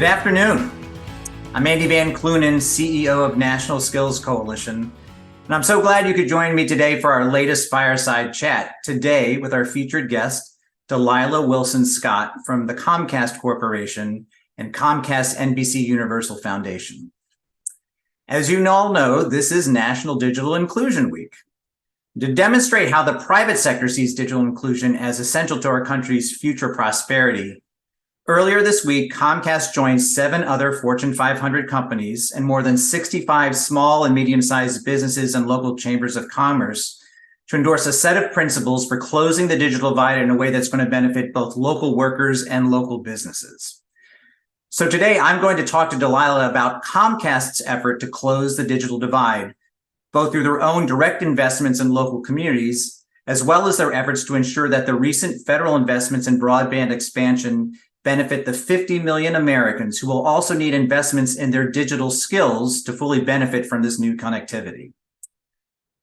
afternoon. I'm Andy Van Kleunen, CEO of National Skills Coalition, and I'm so glad you could join me today for our latest Fireside Chat, today with our featured guest, Dalila Wilson-Scott from the Comcast Corporation and Comcast NBC Universal Foundation. As you all know, this is National Digital Inclusion Week. To demonstrate how the private sector sees digital inclusion as essential to our country's future prosperity, earlier this week, Comcast joined 7 other Fortune 500 companies and more than 65 small and medium-sized businesses and local chambers of commerce to endorse a set of principles for closing the digital divide in a way that's going to benefit both local workers and local businesses. So today, I'm going to talk to Dalila about Comcast's effort to close the digital divide, both through their own direct investments in local communities, as well as their efforts to ensure that the recent federal investments in broadband expansion benefit the 50 million Americans who will also need investments in their digital skills to fully benefit from this new connectivity.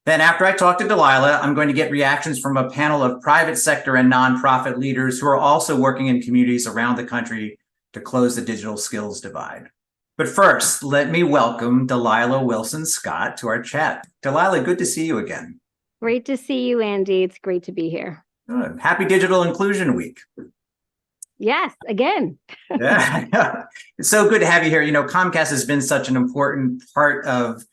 Then after I talk to Dalila, I'm going to get reactions from a panel of private sector and nonprofit leaders who are also working in communities around the country to close the digital skills divide. But first, let me welcome Dalila Wilson-Scott to our chat. Dalila, good to see you again. Great to see you, Andy. It's great to be here. Good. Happy Digital Inclusion Week. Yes, again. Yeah, it's so good to have you here. You know, Comcast has been such an important part of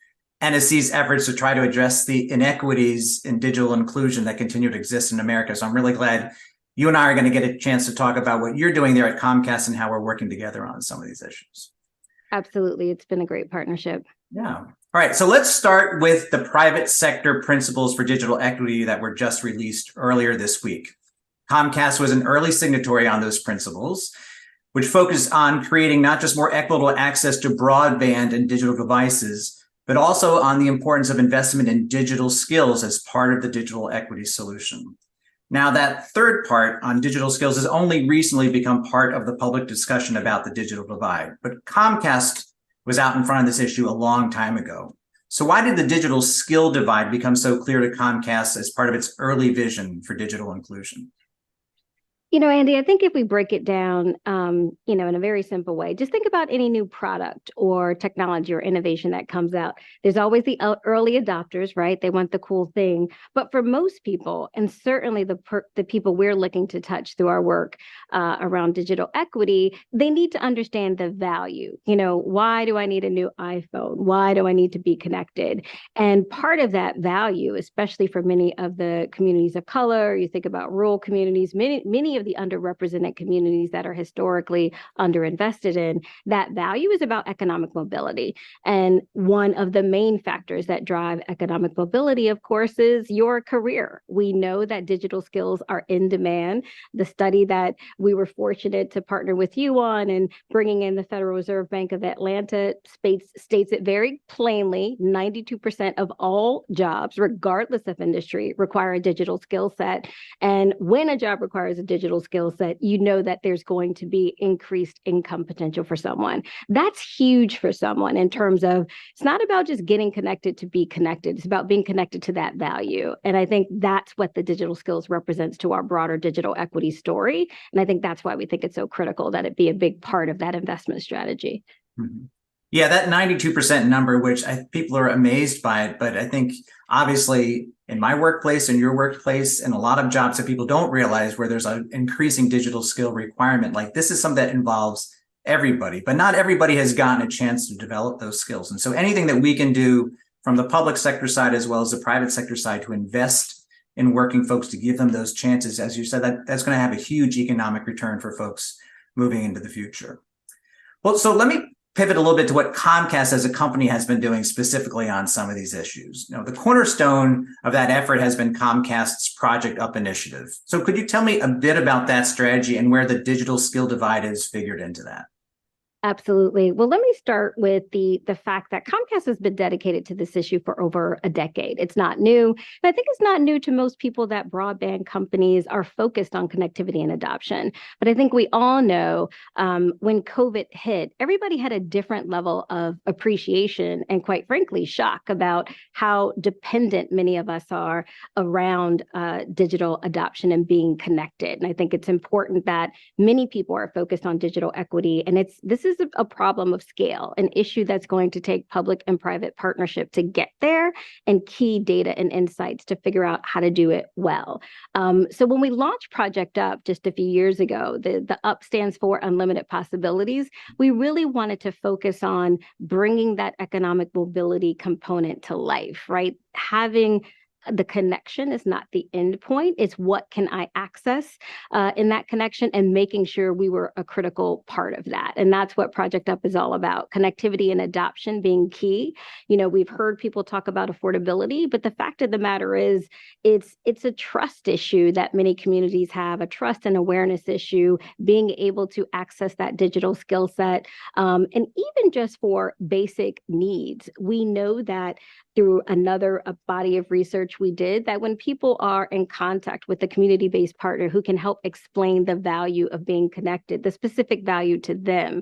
NSC's efforts to try to address the inequities in digital inclusion that continue to exist in America. So I'm really glad you and I are going to get a chance to talk about what you're doing there at Comcast and how we're working together on some of these issues. Absolutely. It's been a great partnership. Yeah. All right. So let's start with the private sector principles for digital equity that were just released earlier this week. Comcast was an early signatory on those principles, which focused on creating not just more equitable access to broadband and digital devices, but also on the importance of investment in digital skills as part of the digital equity solution. Now, that third part on digital skills has only recently become part of the public discussion about the digital divide, but Comcast was out in front of this issue a long time ago. So why did the digital skill divide become so clear to Comcast as part of its early vision for digital inclusion? You know, Andy, I think if we break it down, in a very simple way, just think about any new product or technology or innovation that comes out. There's always the early adopters, right? They want the cool thing. But for most people, and certainly the people we're looking to touch through our work around digital equity, they need to understand the value. You know, why do I need a new iPhone? Why do I need to be connected? And part of that value, especially for many of the communities of color, you think about rural communities, many of the underrepresented communities that are historically underinvested in, that value is about economic mobility. And one of the main factors that drive economic mobility, of course, is your career. We know that digital skills are in demand. The study that we were fortunate to partner with you on and bringing in the Federal Reserve Bank of Atlanta states it very plainly, 92% of all jobs, regardless of industry, require a digital skill set. And when a job requires a digital skill set, you know that there's going to be increased income potential for someone. That's huge for someone in terms of, it's not about just getting connected to be connected. It's about being connected to that value. And I think that's what the digital skills represents to our broader digital equity story. And I think that's why we think it's so critical that it be a big part of that investment strategy. Mm-hmm. Yeah, that 92% number, which people are amazed by it, but I think obviously in my workplace and your workplace and a lot of jobs that people don't realize where there's an increasing digital skill requirement, like this is something that involves everybody, but not everybody has gotten a chance to develop those skills. And so anything that we can do from the public sector side as well as the private sector side to invest in working folks to give them those chances, as you said, that's going to have a huge economic return for folks moving into the future. Well, so let me pivot a little bit to what Comcast as a company has been doing specifically on some of these issues. You know, the cornerstone of that effort has been Comcast's Project Up initiative. So could you tell me a bit about that strategy and where the digital skill divide is figured into that? Absolutely. Well, let me start with the fact that Comcast has been dedicated to this issue for over a decade. It's not new. And I think it's not new to most people that broadband companies are focused on connectivity and adoption. But I think we all know when COVID hit, everybody had a different level of appreciation and, quite frankly, shock about how dependent many of us are around digital adoption and being connected. And I think it's important that many people are focused on digital equity. And this is is a problem of scale, an issue that's going to take public and private partnership to get there, and key data and insights to figure out how to do it well. So when we launched Project Up just a few years ago, the Up stands for Unlimited Possibilities. We really wanted to focus on bringing that economic mobility component to life, right? Having the connection is not the end point. It's what can I access in that connection, and making sure we were a critical part of that. And that's what Project Up is all about. Connectivity and adoption being key. We've heard people talk about affordability, but the fact of the matter is it's a trust issue that many communities have, a trust and awareness issue, being able to access that digital skill set. And even just for basic needs, we know that through another body of research we did, that when people are in contact with a community-based partner who can help explain the value of being connected, the specific value to them,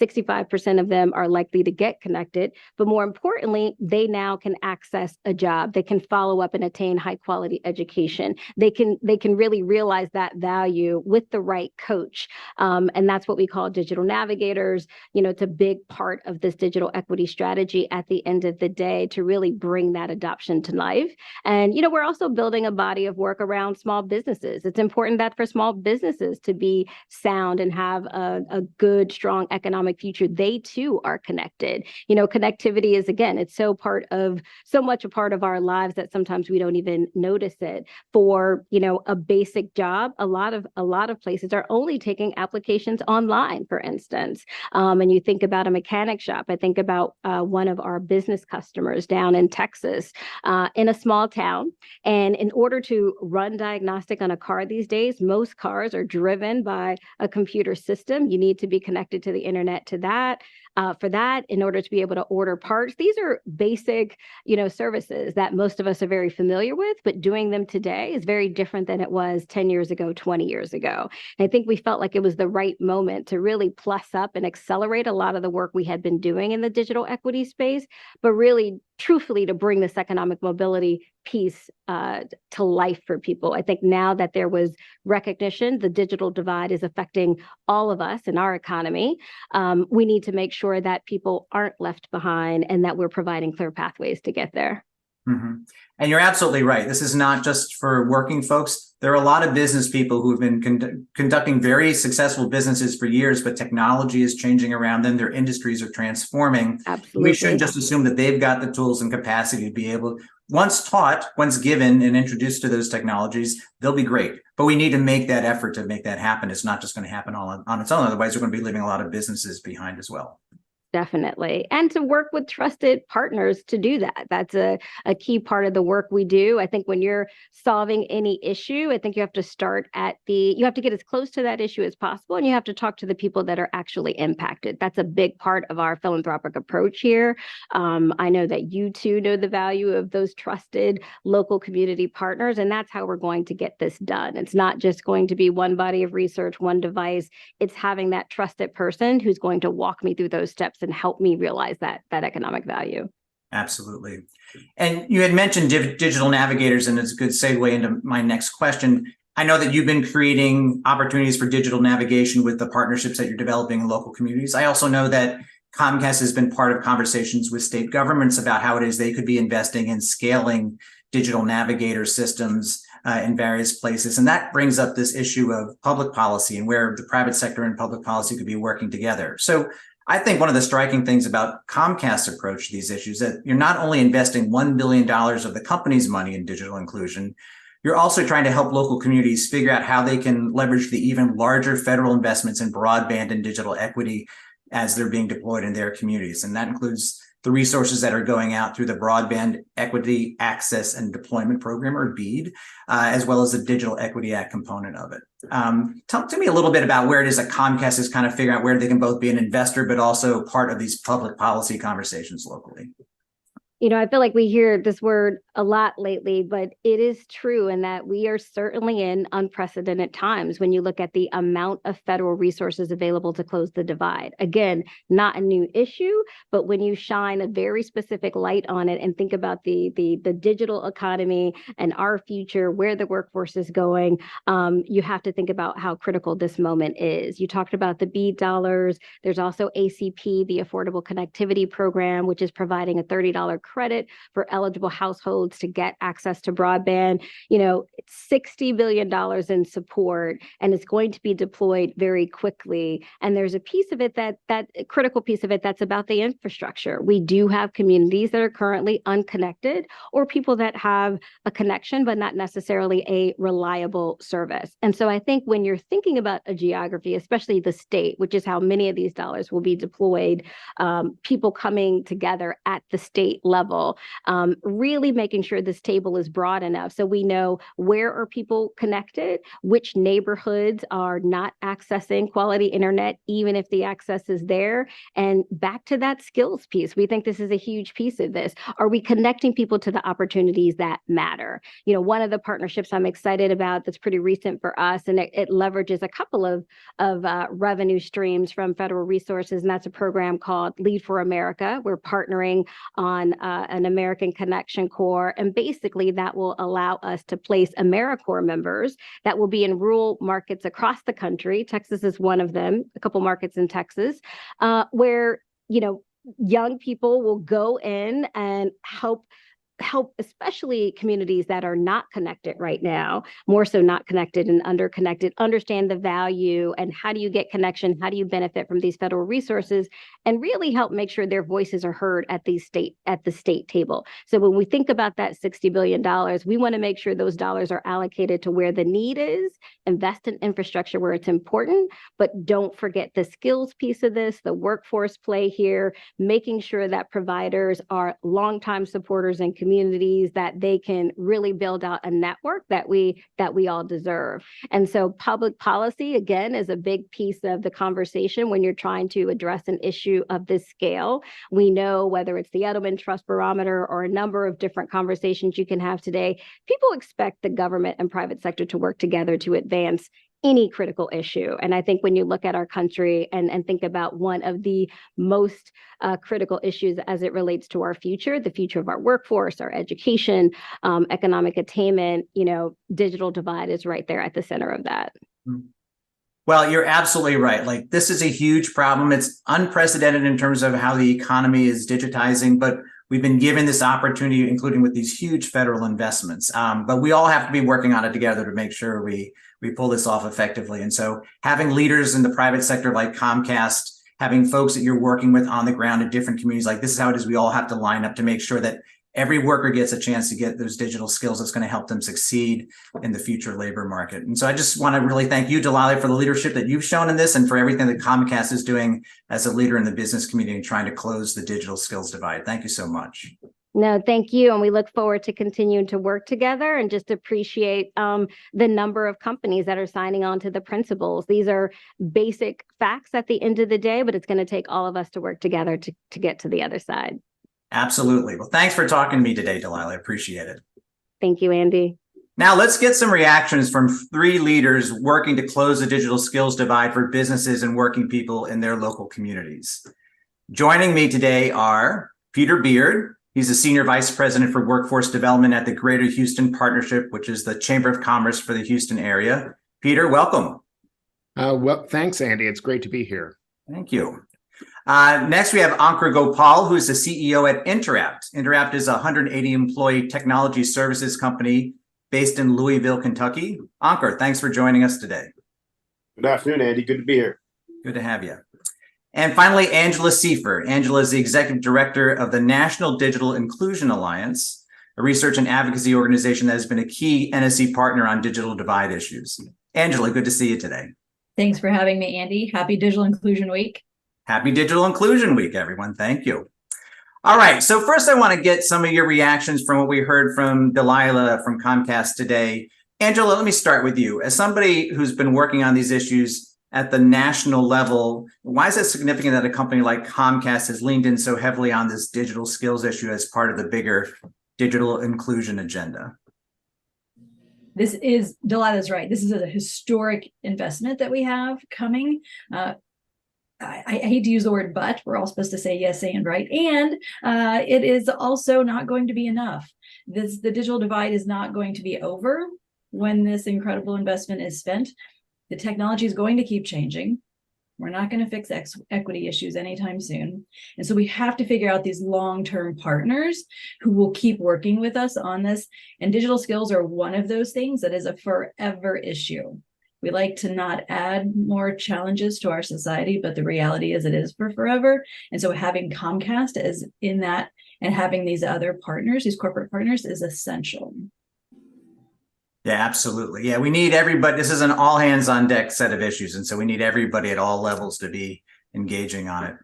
65% of them are likely to get connected, but more importantly, they now can access a job. They can follow up and attain high quality education. They can really realize that value with the right coach. And that's what we call digital navigators. It's a big part of this digital equity strategy at the end of the day to really bring that adoption to life. And, we're also building a body of work around small businesses. It's important that for small businesses to be sound and have a good, strong economic future, they too are connected. Connectivity is, again, it's so much a part of our lives that sometimes we don't even notice it. For, a basic job, a lot of places are only taking applications online, for instance. And you think about a mechanic shop. I think about one of our business customers down in Texas, in a small town. And in order to run diagnostic on a car these days, most cars are driven by a computer system. You need to be connected to the internet to that. For that, in order to be able to order parts, these are basic, services that most of us are very familiar with, but doing them today is very different than it was 10 years ago, 20 years ago. And I think we felt like it was the right moment to really plus up and accelerate a lot of the work we had been doing in the digital equity space, but really, truthfully, to bring this economic mobility piece to life for people. I think now that there was recognition, the digital divide is affecting all of us in our economy. We need to make sure that people aren't left behind and that we're providing clear pathways to get there. Mm-hmm. And you're absolutely right. This is not just for working folks. There are a lot of business people who have been conducting very successful businesses for years, but technology is changing around them. Their industries are transforming. Absolutely. We shouldn't just assume that they've got the tools and capacity to be able, once taught, once given and introduced to those technologies, they'll be great. But we need to make that effort to make that happen. It's not just going to happen all on its own. Otherwise, we're going to be leaving a lot of businesses behind as well. Definitely. And to work with trusted partners to do that. That's a key part of the work we do. I think when you're solving any issue, I think you have to start you have to get as close to that issue as possible, and you have to talk to the people that are actually impacted. That's a big part of our philanthropic approach here. I know that you too know the value of those trusted local community partners, and that's how we're going to get this done. It's not just going to be one body of research, one device. It's having that trusted person who's going to walk me through those steps and help me realize that economic value. Absolutely. And you had mentioned digital navigators, and it's a good segue into my next question. I know that you've been creating opportunities for digital navigation with the partnerships that you're developing in local communities. I also know that Comcast has been part of conversations with state governments about how it is they could be investing in scaling digital navigator systems in various places. And that brings up this issue of public policy and where the private sector and public policy could be working together. So I think one of the striking things about Comcast's approach to these issues is that you're not only investing $1 billion of the company's money in digital inclusion, you're also trying to help local communities figure out how they can leverage the even larger federal investments in broadband and digital equity as they're being deployed in their communities. And that includes the resources that are going out through the Broadband Equity Access and Deployment Program, or BEAD, as well as the Digital Equity Act component of it. Talk to me a little bit about where it is that Comcast is kind of figuring out where they can both be an investor, but also part of these public policy conversations locally. I feel like we hear this word a lot lately, but it is true in that we are certainly in unprecedented times when you look at the amount of federal resources available to close the divide. Again, not a new issue, but when you shine a very specific light on it and think about the digital economy and our future, where the workforce is going, you have to think about how critical this moment is. You talked about the BEAD dollars. There's also ACP, the Affordable Connectivity Program, which is providing a $30 credit for eligible households to get access to broadband. It's $60 billion in support, and it's going to be deployed very quickly. And there's a piece of it that critical piece of it that's about the infrastructure. We do have communities that are currently unconnected, or people that have a connection, but not necessarily a reliable service. And so I think when you're thinking about a geography, especially the state, which is how many of these dollars will be deployed, people coming together at the state level, really making sure this table is broad enough so we know where are people connected, which neighborhoods are not accessing quality internet, even if the access is there. And back to that skills piece, we think this is a huge piece of this. Are we connecting people to the opportunities that matter? One of the partnerships I'm excited about that's pretty recent for us, and it leverages a couple of revenue streams from federal resources, and that's a program called Lead for America. We're partnering on an American Connection Corps, and basically that will allow us to place AmeriCorps members that will be in rural markets across the country. Texas is one of them, a couple markets in Texas, where young people will go in and help especially communities that are not connected right now, more so not connected and underconnected, understand the value and how do you get connection, how do you benefit from these federal resources, and really help make sure their voices are heard at the state table. So when we think about that $60 billion, we want to make sure those dollars are allocated to where the need is, invest in infrastructure where it's important, but don't forget the skills piece of this, the workforce play here, making sure that providers are longtime supporters and communities, that they can really build out a network that we all deserve. And so public policy, again, is a big piece of the conversation when you're trying to address an issue of this scale. We know whether it's the Edelman Trust Barometer or a number of different conversations you can have today, people expect the government and private sector to work together to advance any critical issue. And I think when you look at our country and think about one of the most critical issues as it relates to our future, the future of our workforce, our education, economic attainment, digital divide is right there at the center of that. Well, you're absolutely right. Like, this is a huge problem. It's unprecedented in terms of how the economy is digitizing, but we've been given this opportunity, including with these huge federal investments. But we all have to be working on it together to make sure we pull this off effectively. And so having leaders in the private sector like Comcast, having folks that you're working with on the ground in different communities, like this is how it is. We all have to line up to make sure that every worker gets a chance to get those digital skills that's going to help them succeed in the future labor market. And so I just want to really thank you, Dalila, for the leadership that you've shown in this and for everything that Comcast is doing as a leader in the business community trying to close the digital skills divide. Thank you so much. No, thank you. And we look forward to continuing to work together and just appreciate the number of companies that are signing on to the principles. These are basic facts at the end of the day, but it's going to take all of us to work together to get to the other side. Absolutely. Well, thanks for talking to me today, Dalila. I appreciate it. Thank you, Andy. Now let's get some reactions from 3 leaders working to close the digital skills divide for businesses and working people in their local communities. Joining me today are Peter Beard. He's the Senior Vice President for Workforce Development at the Greater Houston Partnership, which is the Chamber of Commerce for the Houston area. Peter, welcome. Well, thanks, Andy. It's great to be here. Thank you. Next, we have Ankur Gopal, who's the CEO at Interapt. Interapt is a 180-employee technology services company based in Louisville, Kentucky. Ankur, thanks for joining us today. Good afternoon, Andy. Good to be here. Good to have you. And finally, Angela Seifer. Angela is the Executive Director of the National Digital Inclusion Alliance, a research and advocacy organization that has been a key NSC partner on digital divide issues. Angela, good to see you today. Thanks for having me, Andy. Happy Digital Inclusion Week. Happy Digital Inclusion Week, everyone. Thank you. All right. So first, I want to get some of your reactions from what we heard from Dalila from Comcast today. Angela, let me start with you. As somebody who's been working on these issues at the national level, why is it significant that a company like Comcast has leaned in so heavily on this digital skills issue as part of the bigger digital inclusion agenda? Delila's right. This is a historic investment that we have coming. I hate to use the word but, we're all supposed to say yes and, right? And it is also not going to be enough. The digital divide is not going to be over when this incredible investment is spent. The technology is going to keep changing. We're not going to fix equity issues anytime soon. And so we have to figure out these long-term partners who will keep working with us on this. And digital skills are one of those things that is a forever issue. We like to not add more challenges to our society, but the reality is it is for forever. And so having Comcast as in that and having these other partners, these corporate partners, is essential. Yeah, absolutely. Yeah, we need everybody. This is an all hands on deck set of issues. And so we need everybody at all levels to be engaging on it.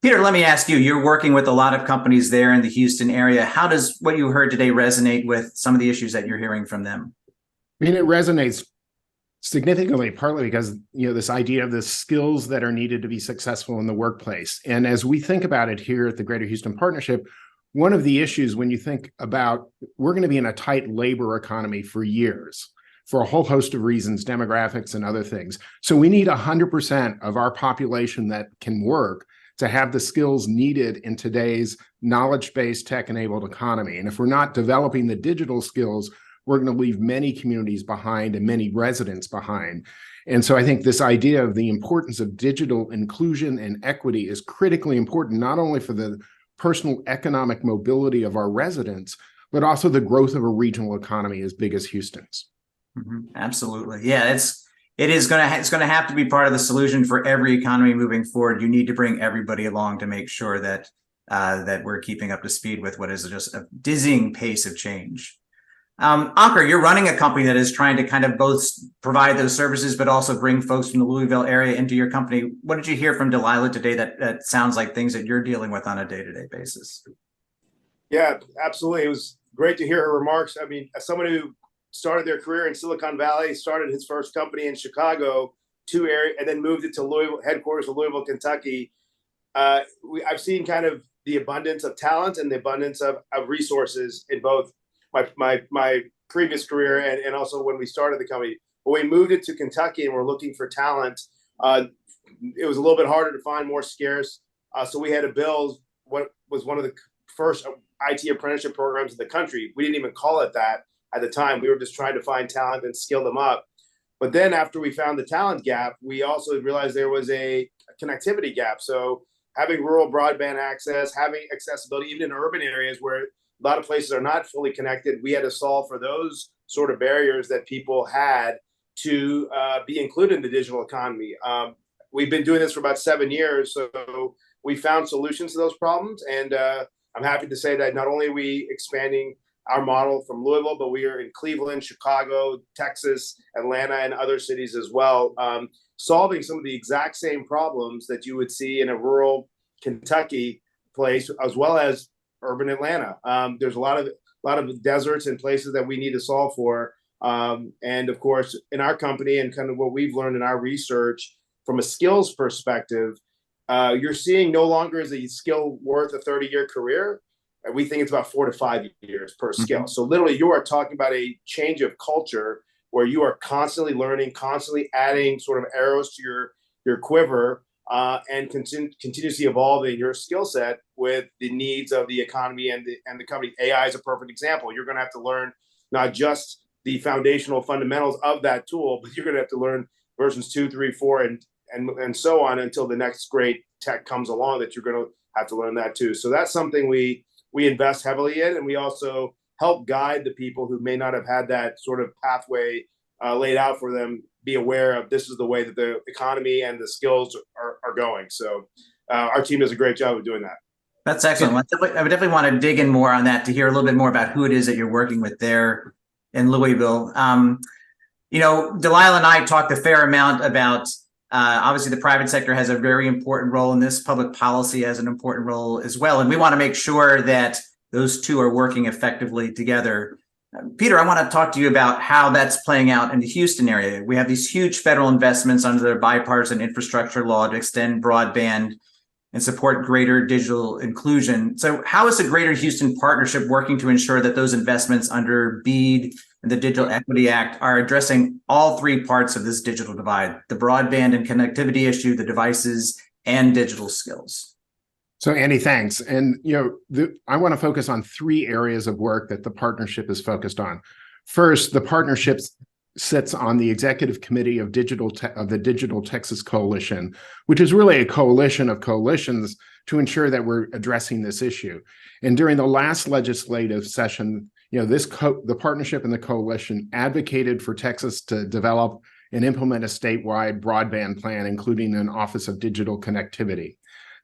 Peter, let me ask you, you're working with a lot of companies there in the Houston area. How does what you heard today resonate with some of the issues that you're hearing from them? I mean, it resonates significantly, partly because, this idea of the skills that are needed to be successful in the workplace. And as we think about it here at the Greater Houston Partnership, one of the issues when you think about, we're going to be in a tight labor economy for years, for a whole host of reasons, demographics and other things. So we need 100% of our population that can work to have the skills needed in today's knowledge-based, tech-enabled economy. And if we're not developing the digital skills, we're going to leave many communities behind and many residents behind. And so I think this idea of the importance of digital inclusion and equity is critically important, not only for the personal economic mobility of our residents, but also the growth of a regional economy as big as Houston's. Absolutely. Yeah, it's going to have to be part of the solution for every economy moving forward. You need to bring everybody along to make sure that that we're keeping up to speed with what is just a dizzying pace of change. Ankur, you're running a company that is trying to kind of both provide those services, but also bring folks from the Louisville area into your company. What did you hear from Dalila today that sounds like things that you're dealing with on a day-to-day basis? Yeah, absolutely. It was great to hear her remarks. I mean, as someone who started their career in Silicon Valley, started his first company in Chicago, and then moved it to Louisville, headquarters of Louisville, Kentucky. I've seen kind of the abundance of talent and the abundance of resources in both my previous career and also when we started the company. When we moved it to Kentucky and we're looking for talent, it was a little bit harder to find, more scarce. So we had to build what was one of the first IT apprenticeship programs in the country. We didn't even call it that at the time. We were just trying to find talent and skill them up. But then after we found the talent gap, we also realized there was a connectivity gap. So having rural broadband access, having accessibility, even in urban areas where a lot of places are not fully connected, we had to solve for those sort of barriers that people had to be included in the digital economy. We've been doing this for about 7 years, so we found solutions to those problems. And I'm happy to say that not only are we expanding our model from Louisville, but we are in Cleveland, Chicago, Texas, Atlanta, and other cities as well, solving some of the exact same problems that you would see in a rural Kentucky place, as well as urban Atlanta. There's a lot of deserts and places that we need to solve for. And of course, in our company and kind of what we've learned in our research from a skills perspective, you're seeing no longer is a skill worth a 30-year career. We think it's about 4 to 5 years per skill. So literally you are talking about a change of culture where you are constantly learning, constantly adding sort of arrows to your quiver, and continuously evolving your skill set with the needs of the economy and the company. AI is a perfect example. You're going to have to learn not just the foundational fundamentals of that tool, but you're going to have to learn versions 2, 3, 4, and so on until the next great tech comes along that you're going to have to learn that too. So that's something we invest heavily in, and we also help guide the people who may not have had that sort of pathway laid out for them, be aware of this is the way that the economy and the skills are going. So our team does a great job of doing that. That's excellent. I would definitely want to dig in more on that to hear a little bit more about who it is that you're working with there in Louisville. Dalila and I talked a fair amount about obviously the private sector has a very important role in this. Public policy has an important role as well. And we want to make sure that those two are working effectively together. Peter, I want to talk to you about how that's playing out in the Houston area. We have these huge federal investments under the bipartisan infrastructure law to extend broadband and support greater digital inclusion. So how is the Greater Houston Partnership working to ensure that those investments under BEAD and the Digital Equity Act are addressing all three parts of this digital divide: the broadband and connectivity issue, the devices, and digital skills? So Andy, thanks. And I want to focus on three areas of work that the partnership is focused on. First, the partnership sits on the executive committee of the Digital Texas Coalition, which is really a coalition of coalitions to ensure that we're addressing this issue. And during the last legislative session, the partnership and the coalition advocated for Texas to develop and implement a statewide broadband plan, including an Office of Digital Connectivity.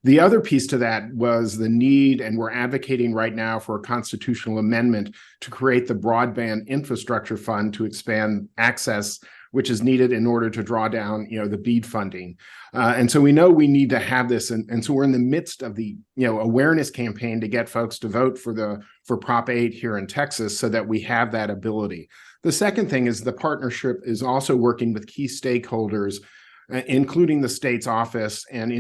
The other piece to that was the need, and we're advocating right now for a constitutional amendment to create the Broadband Infrastructure Fund to expand access, which is needed in order to draw down, the BEAD funding. And so we know we need to have this, and so we're in the midst of the, awareness campaign to get folks to vote for Prop 8 here in Texas, so that we have that ability. The second thing is the partnership is also working with key stakeholders, including the state's office and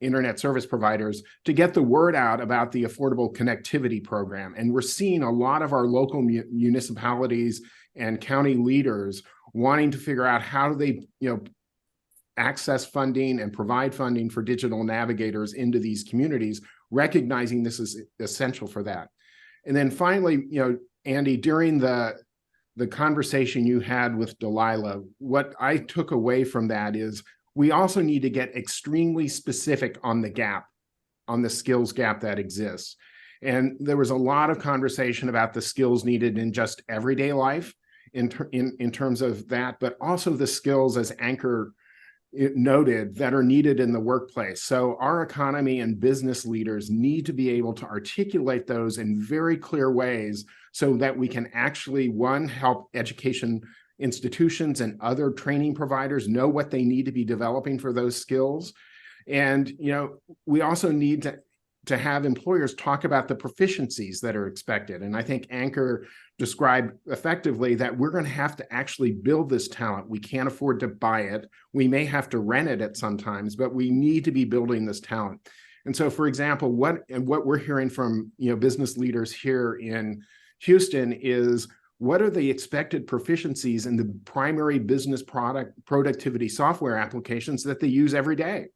internet service providers, to get the word out about the Affordable Connectivity Program. And we're seeing a lot of our local municipalities and county leaders wanting to figure out how do they, access funding and provide funding for digital navigators into these communities, recognizing this is essential for that. And then finally, Andy, during the conversation you had with Dalila, what I took away from that is we also need to get extremely specific on the skills gap that exists. And there was a lot of conversation about the skills needed in just everyday life in terms of that, but also the skills, as Anchor noted, that are needed in the workplace. So our economy and business leaders need to be able to articulate those in very clear ways so that we can actually, one, help education institutions and other training providers know what they need to be developing for those skills. And, we also need to have employers talk about the proficiencies that are expected. And I think Anchor described effectively that we're going to have to actually build this talent. We can't afford to buy it. We may have to rent it at sometimes, but we need to be building this talent. And so, for example, what we're hearing from, business leaders here in Houston is, what are the expected proficiencies in the primary business productivity software applications that they use every day?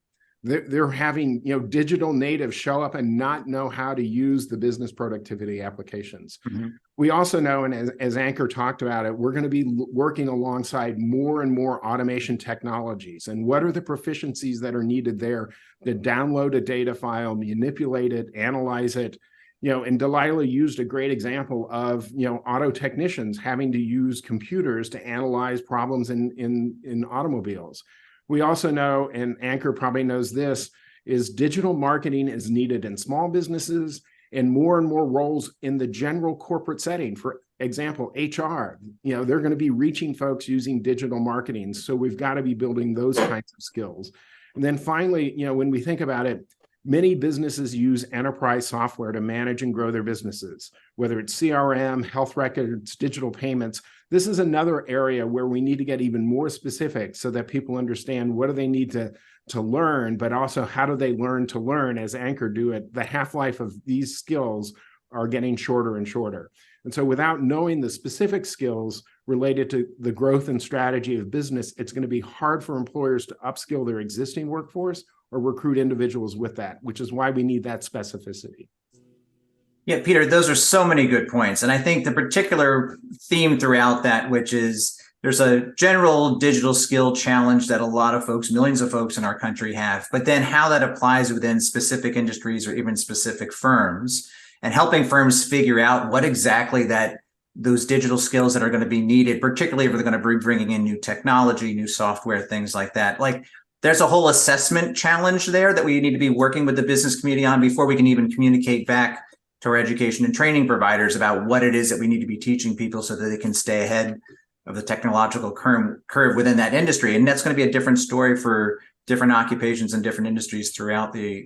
They're having, digital natives show up and not know how to use the business productivity applications. Mm-hmm. We also know, and as Anchor talked about it, we're going to be working alongside more and more automation technologies. And what are the proficiencies that are needed there to download a data file, manipulate it, analyze it? And Dalila used a great example of, auto technicians having to use computers to analyze problems in automobiles. We also know, and Anchor probably knows this, is digital marketing is needed in small businesses and more roles in the general corporate setting. For example, HR, they're going to be reaching folks using digital marketing. So we've got to be building those kinds of skills. And then finally, when we think about it, many businesses use enterprise software to manage and grow their businesses, whether it's CRM, health records, digital payments. This is another area where we need to get even more specific so that people understand what do they need to learn, but also how do they learn to learn, as Anchor do it. The half-life of these skills are getting shorter and shorter. And so without knowing the specific skills related to the growth and strategy of business, it's going to be hard for employers to upskill their existing workforce or recruit individuals with that, which is why we need that specificity. Yeah, Peter, those are so many good points. And I think the particular theme throughout that, which is there's a general digital skill challenge that a lot of folks, millions of folks in our country have, but then how that applies within specific industries or even specific firms, and helping firms figure out what exactly those digital skills that are going to be needed, particularly if they're going to be bringing in new technology, new software, things like that. Like, there's a whole assessment challenge there that we need to be working with the business community on before we can even communicate back to our education and training providers about what it is that we need to be teaching people so that they can stay ahead of the technological curve within that industry. And that's going to be a different story for different occupations and different industries throughout the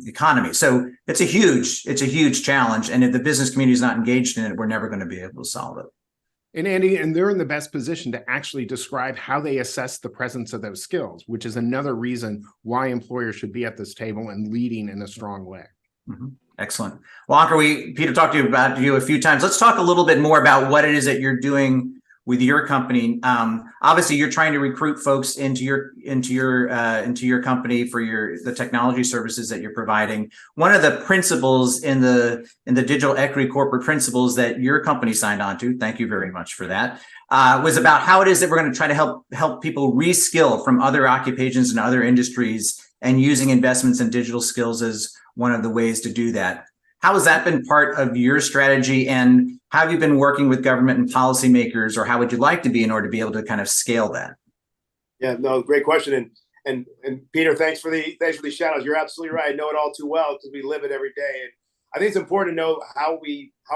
economy. So it's a huge challenge. And if the business community is not engaged in it, we're never going to be able to solve it. And Andy, and they're in the best position to actually describe how they assess the presence of those skills, which is another reason why employers should be at this table and leading in a strong way. Mm-hmm. Excellent. Well, Ankur, Peter talked to you about you a few times. Let's talk a little bit more about what it is that you're doing with your company. Obviously, you're trying to recruit folks into your company for the technology services that you're providing. One of the principles in the digital equity corporate principles that your company signed on to, thank you very much for that, was about how it is that we're going to try to help people reskill from other occupations and other industries, and using investments in digital skills as one of the ways to do that. How has that been part of your strategy, and how have you been working with government and policymakers, or how would you like to be in order to be able to kind of scale that? Yeah, no, great question. And Peter, thanks for the shout outs. You're absolutely right. I know it all too well because we live it every day. And I think it's important to know how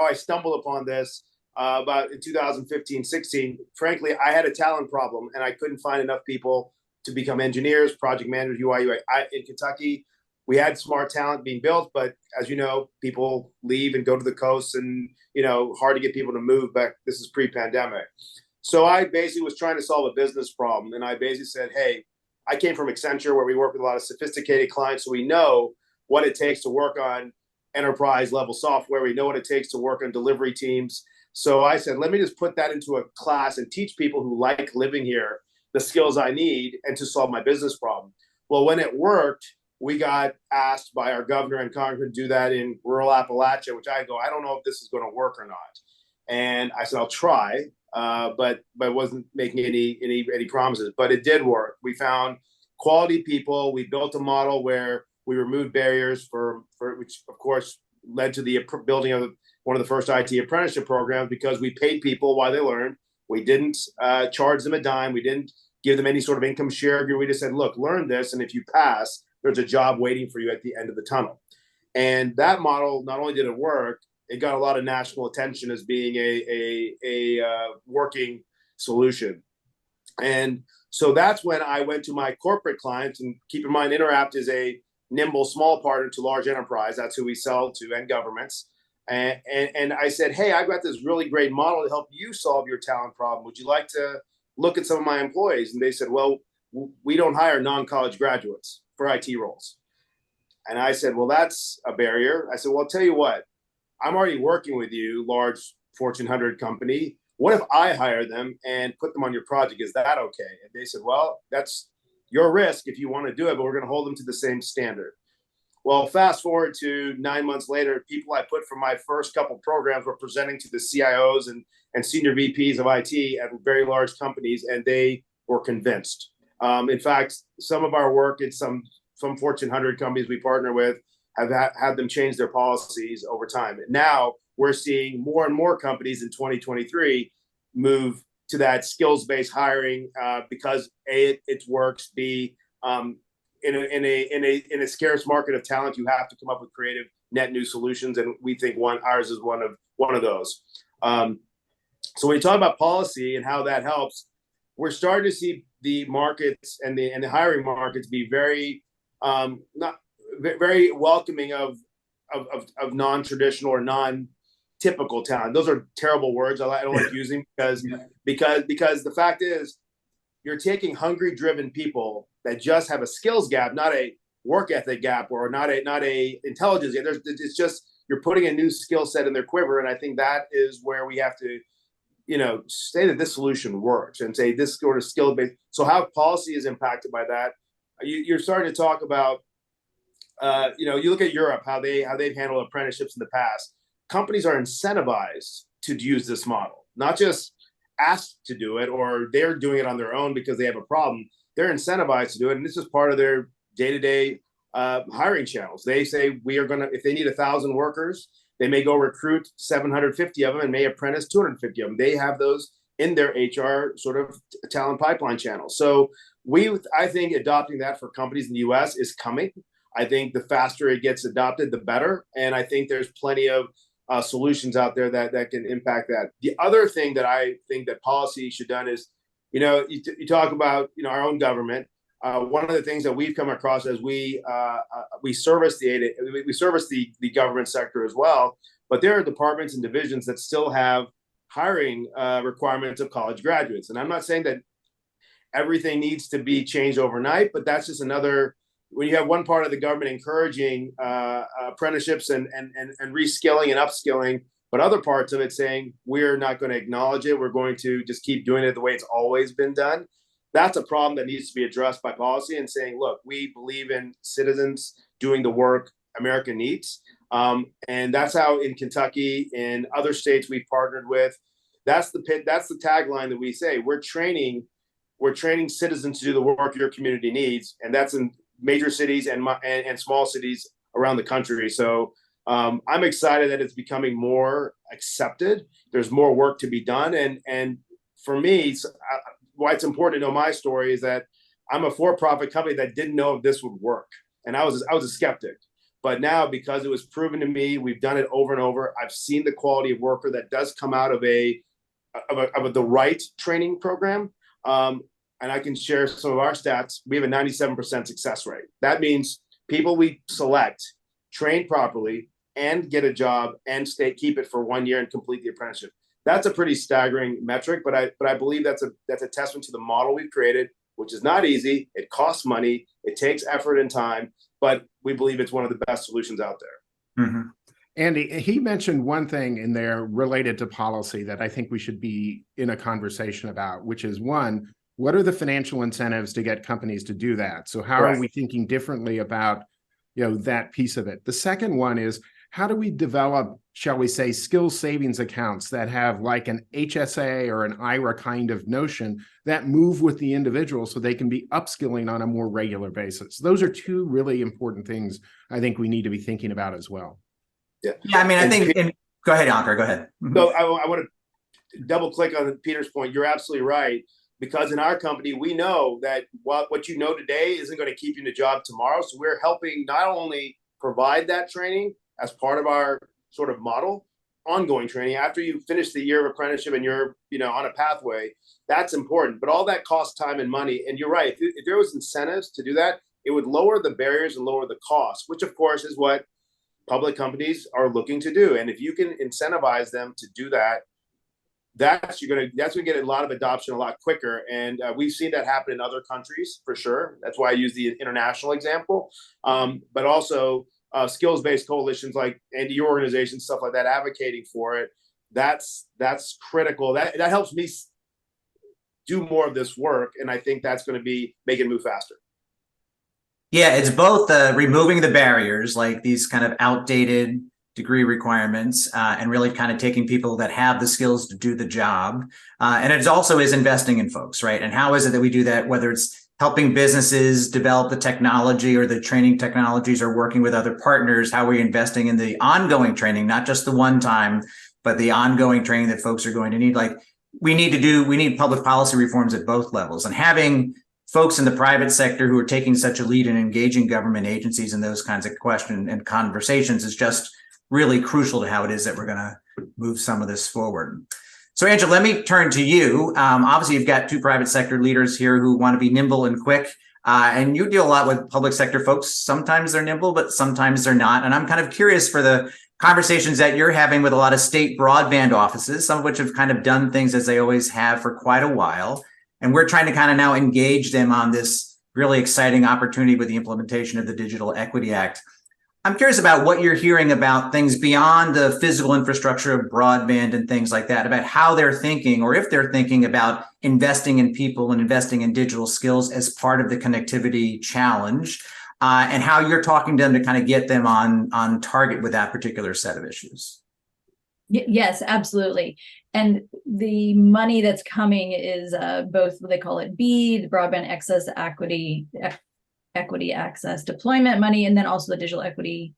I stumbled upon this about in 2015, 16. Frankly, I had a talent problem and I couldn't find enough people to become engineers, project managers, UI, UX. In Kentucky, we had smart talent being built, but as you know, people leave and go to the coast, and hard to get people to move back. This is pre-pandemic. So I basically was trying to solve a business problem, and I basically said, hey, I came from Accenture, where we work with a lot of sophisticated clients, so we know what it takes to work on enterprise level software. We know what it takes to work on delivery teams. So I said, let me just put that into a class and teach people who like living here the skills I need and to solve my business problem. Well, when it worked, we got asked by our governor and congressman to do that in rural Appalachia, which I don't know if this is going to work or not. And I said, I'll try, but wasn't making any promises. But it did work. We found quality people. We built a model where we removed barriers for which, of course, led to the building of one of the first IT apprenticeship programs, because we paid people while they learned. We didn't charge them a dime. We didn't give them any sort of income share. We just said, look, learn this, and if you pass, there's a job waiting for you at the end of the tunnel. And that model, not only did it work, it got a lot of national attention as being a working solution. And so that's when I went to my corporate clients, and keep in mind, Interapt is a nimble, small partner to large enterprise. That's who we sell to, and governments. And I said, hey, I've got this really great model to help you solve your talent problem. Would you like to look at some of my employees? And they said, well, we don't hire non-college graduates for IT roles. And I said, well, that's a barrier. I said, well, I'll tell you what, I'm already working with you, large Fortune 100 company. What if I hire them and put them on your project? Is that okay? And they said, well, that's your risk if you want to do it, but we're going to hold them to the same standard. Well, fast forward to 9 months later, people I put from my first couple programs were presenting to the CIOs and senior VPs of IT at very large companies, and they were convinced. In fact, some of our work in some Fortune 100 companies we partner with have had them change their policies over time. Now we're seeing more and more companies in 2023 move to that skills-based hiring because A, it works. B, in a scarce market of talent, you have to come up with creative, net new solutions, and we think ours is one of those. So when you talk about policy and how that helps, we're starting to see the markets and the hiring markets be very not very welcoming of non-traditional or non-typical talent. Those are terrible words. I don't like using because the fact is, you're taking hungry, driven people that just have a skills gap, not a work ethic gap, or not a intelligence gap. It's just you're putting a new skill set in their quiver, and I think that is where we have to, say that this solution works and say this sort of skill based. So how policy is impacted by that? You're starting to talk about, you look at Europe, how they've handled apprenticeships in the past. Companies are incentivized to use this model, not just asked to do it, or they're doing it on their own because they have a problem. They're incentivized to do it, and this is part of their day-to-day hiring channels. They say we are going to, if they need 1,000 workers, they may go recruit 750 of them and may apprentice 250 of them. They have those in their HR sort of talent pipeline channel. So I think adopting that for companies in the U.S. is coming. I think the faster it gets adopted, the better. And I think there's plenty of solutions out there that can impact that. The other thing that I think that policy should done is, you talk about, our own government. one of the things that we've come across as we service the government sector as well, but there are departments and divisions that still have hiring requirements of college graduates. And I'm not saying that everything needs to be changed overnight, but that's just another, when you have one part of the government encouraging apprenticeships and reskilling and upskilling, but other parts of it saying, we're not going to acknowledge it, we're going to just keep doing it the way it's always been done. That's a problem that needs to be addressed by policy and saying, look, we believe in citizens doing the work America needs. And that's how in Kentucky, in other states we've partnered with, that's the tagline that we say, we're training citizens to do the work your community needs. And that's in major cities and small cities around the country. So I'm excited that it's becoming more accepted. There's more work to be done. And for me, why it's important to know my story is that I'm a for-profit company that didn't know if this would work. And I was a skeptic. But now, because it was proven to me, we've done it over and over. I've seen the quality of worker that does come out of the right training program. And I can share some of our stats. We have a 97% success rate. That means people we select, train properly, and get a job and keep it for 1 year and complete the apprenticeship. That's a pretty staggering metric, but I believe that's a testament to the model we've created, which is not easy. It costs money. It takes effort and time, but we believe it's one of the best solutions out there. Mm-hmm. Andy, he mentioned one thing in there related to policy that I think we should be in a conversation about, which is one, what are the financial incentives to get companies to do that? So how are we thinking differently about, that piece of it? The second one is, how do we develop, shall we say, skills savings accounts that have like an HSA or an IRA kind of notion that move with the individual so they can be upskilling on a more regular basis? Those are two really important things I think we need to be thinking about as well. Yeah, I mean, I think, go ahead, Ankur, go ahead. So I want to double click on Peter's point. You're absolutely right. Because in our company, we know that what you know today isn't going to keep you in a job tomorrow. So we're helping not only provide that training as part of our sort of model, ongoing training after you finish the year of apprenticeship and you're on a pathway. That's important, but all that costs time and money. And you're right. If there was incentives to do that, it would lower the barriers and lower the costs, which of course is what public companies are looking to do. And if you can incentivize them to do that, that's going to get a lot of adoption a lot quicker. And we've seen that happen in other countries for sure. That's why I use the international example. But also skills-based coalitions like your organization, stuff like that, advocating for it. That's critical. That helps me do more of this work. And I think that's going to make it move faster. Yeah, it's both removing the barriers, like these kind of outdated degree requirements, and really kind of taking people that have the skills to do the job. And it also is investing in folks, right? And how is it that we do that, whether it's helping businesses develop the technology or the training technologies or working with other partners, how are we investing in the ongoing training, not just the one time, but the ongoing training that folks are going to need. Like we need public policy reforms at both levels, and having folks in the private sector who are taking such a lead in engaging government agencies in those kinds of questions and conversations is just really crucial to how it is that we're going to move some of this forward. So, Angela, let me turn to you. Obviously, you've got two private sector leaders here who want to be nimble and quick, and you deal a lot with public sector folks. Sometimes they're nimble, but sometimes they're not. And I'm kind of curious for the conversations that you're having with a lot of state broadband offices, some of which have kind of done things as they always have for quite a while. And we're trying to kind of now engage them on this really exciting opportunity with the implementation of the Digital Equity Act. I'm curious about what you're hearing about things beyond the physical infrastructure of broadband and things like that, about how they're thinking, or if they're thinking about investing in people and investing in digital skills as part of the connectivity challenge, and how you're talking to them to kind of get them on target with that particular set of issues. Yes, absolutely. And the money that's coming is both what they call it BEAD, broadband access equity access deployment money, and then also the digital equity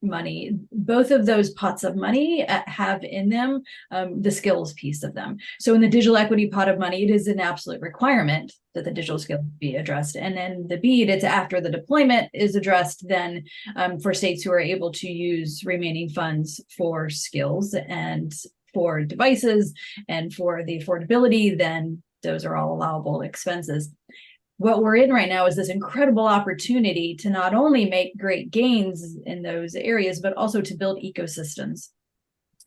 money. Both of those pots of money have in them the skills piece of them. So in the digital equity pot of money, it is an absolute requirement that the digital skills be addressed. And then the BEAD, it's after the deployment is addressed, then for states who are able to use remaining funds for skills and for devices and for the affordability, then those are all allowable expenses. what we're in right now is this incredible opportunity to not only make great gains in those areas, but also to build ecosystems.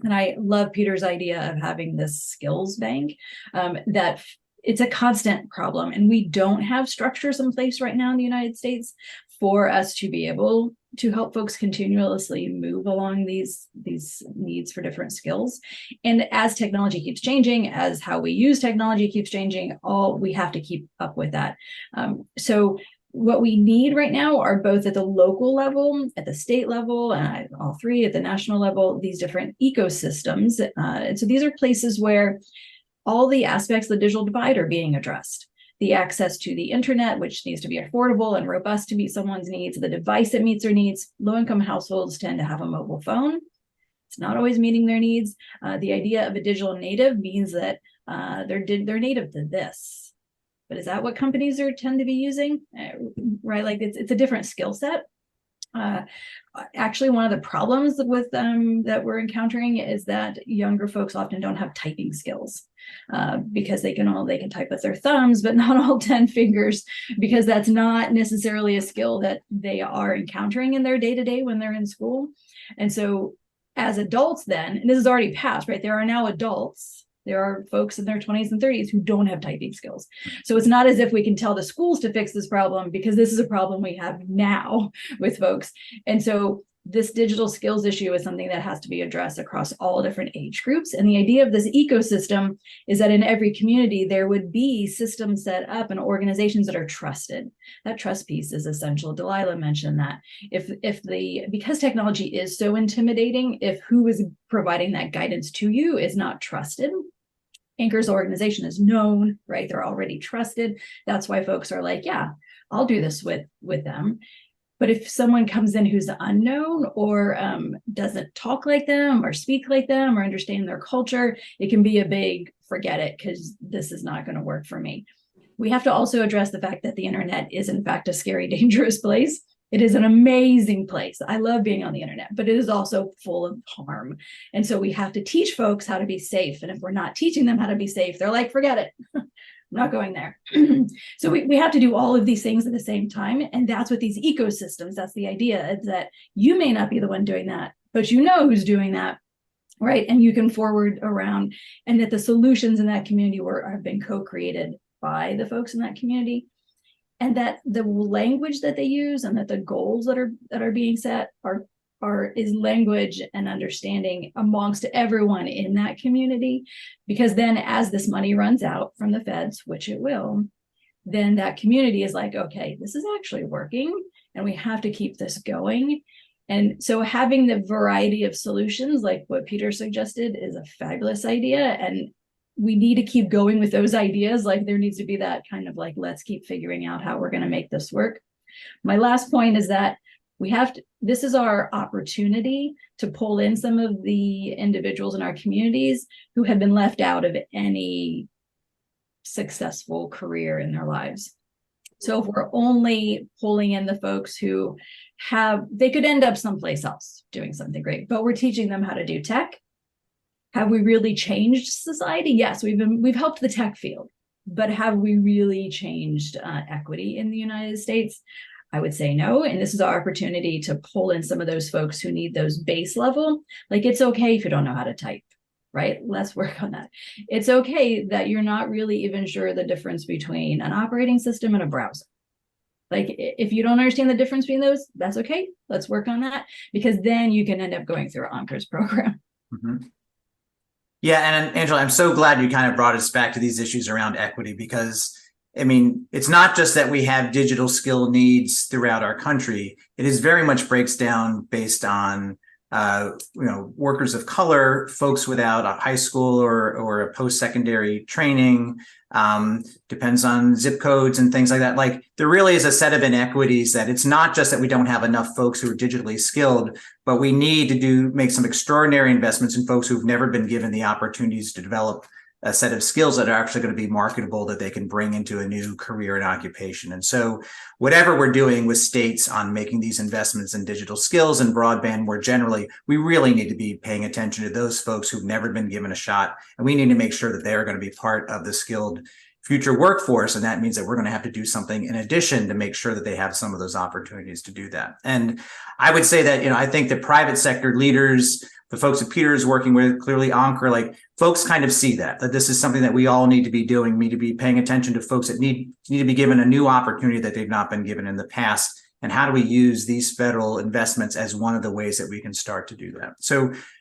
And I love Peter's idea of having this skills bank, that it's a constant problem. And we don't have structures in place right now in the United States for us to be able to help folks continuously move along these needs for different skills. And as technology keeps changing, as how we use technology keeps changing, we have to keep up with that. So what we need right now are both at the local level, at the state level, and all three at the national level, these different ecosystems. And so these are places where all the aspects of the digital divide are being addressed. The access to the internet, which needs to be affordable and robust to meet someone's needs, the device that meets their needs. Low-income households tend to have a mobile phone. It's not always meeting their needs. The idea of a digital native means that they're native to this. But is that what companies tend to be using? Right, like it's a different skill set. Actually, one of the problems with that we're encountering is that younger folks often don't have typing skills, because they can type with their thumbs, but not all 10 fingers, because that's not necessarily a skill that they are encountering in their day-to-day when they're in school. And so as adults then, and this is already past, right? There are now adults. There are folks in their 20s and 30s who don't have typing skills. So it's not as if we can tell the schools to fix this problem, because this is a problem we have now with folks. And so this digital skills issue is something that has to be addressed across all different age groups. And the idea of this ecosystem is that in every community, there would be systems set up and organizations that are trusted. That trust piece is essential. Dalila mentioned that. Because technology is so intimidating, if who is providing that guidance to you is not trusted, Anchor's organization is known, right? They're already trusted. That's why folks are like, yeah, I'll do this with them. But if someone comes in who's unknown or doesn't talk like them or speak like them or understand their culture, it can be a big forget it, because this is not going to work for me. We have to also address the fact that the internet is in fact a scary, dangerous place. It is an amazing place. I love being on the internet, but it is also full of harm. And so we have to teach folks how to be safe. And if we're not teaching them how to be safe, they're like, forget it. I'm not going there. So we have to do all of these things at the same time. And that's what these ecosystems, that's the idea, is that you may not be the one doing that, but you know who's doing that, right? And you can forward around, and that the solutions in that community have been co-created by the folks in that community. And that the language that they use and that the goals that are being set is language and understanding amongst everyone in that community. Because then as this money runs out from the feds, which it will, then that community is like, okay, this is actually working and we have to keep this going. And so having the variety of solutions, like what Peter suggested, is a fabulous idea. And we need to keep going with those ideas. Like there needs to be that kind of like, let's keep figuring out how we're going to make this work. My last point is that this is our opportunity to pull in some of the individuals in our communities who have been left out of any successful career in their lives. So if we're only pulling in the folks who they could end up someplace else doing something great, but we're teaching them how to do tech. Have we really changed society? Yes, we've helped the tech field, but have we really changed equity in the United States? I would say no. And this is our opportunity to pull in some of those folks who need those base level. Like, it's okay if you don't know how to type, right? Let's work on that. It's okay that you're not really even sure the difference between an operating system and a browser. Like, if you don't understand the difference between those, that's okay. Let's work on that, because then you can end up going through Anker's program. Mm-hmm. Yeah, and Angela, I'm so glad you kind of brought us back to these issues around equity, because, I mean, it's not just that we have digital skill needs throughout our country. It is very much breaks down based on, workers of color, folks without a high school or a post-secondary training, depends on zip codes and things like that. Like, there really is a set of inequities that it's not just that we don't have enough folks who are digitally skilled, but we need to make some extraordinary investments in folks who've never been given the opportunities to develop a set of skills that are actually going to be marketable, that they can bring into a new career and occupation. And so whatever we're doing with states on making these investments in digital skills and broadband more generally, we really need to be paying attention to those folks who've never been given a shot. And we need to make sure that they're going to be part of the skilled future workforce. And that means that we're going to have to do something in addition to make sure that they have some of those opportunities to do that. And I would say that, I think the private sector leaders, the folks that Peter is working with, clearly Ankur, like folks kind of see that this is something that we all need to be doing, need to be paying attention to folks that need to be given a new opportunity that they've not been given in the past. And how do we use these federal investments as one of the ways that we can start to do that?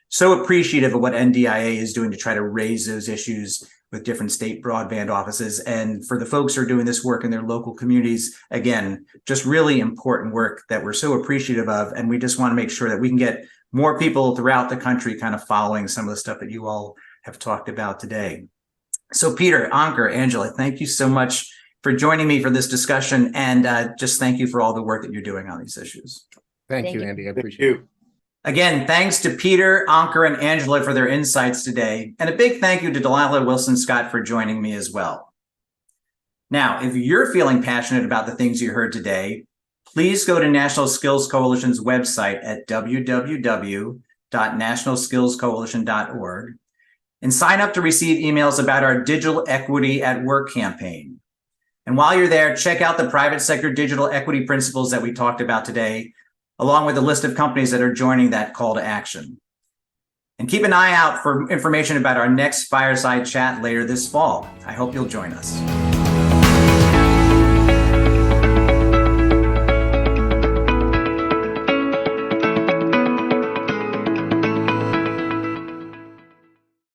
So appreciative of what NDIA is doing to try to raise those issues with different state broadband offices. And for the folks who are doing this work in their local communities, again, just really important work that we're so appreciative of. And we just want to make sure that we can get more people throughout the country kind of following some of the stuff that you all have talked about today. So Peter, Ankur, Angela, thank you so much for joining me for this discussion. And just thank you for all the work that you're doing on these issues. Thank you, Andy. I appreciate it. Again, thanks to Peter, Ankur, and Angela for their insights today. And a big thank you to Dalila Wilson-Scott for joining me as well. Now, if you're feeling passionate about the things you heard today, please go to National Skills Coalition's website at www.nationalskillscoalition.org and sign up to receive emails about our Digital Equity at Work campaign. And while you're there, check out the private sector digital equity principles that we talked about today, along with a list of companies that are joining that call to action. And keep an eye out for information about our next Fireside Chat later this fall. I hope you'll join us.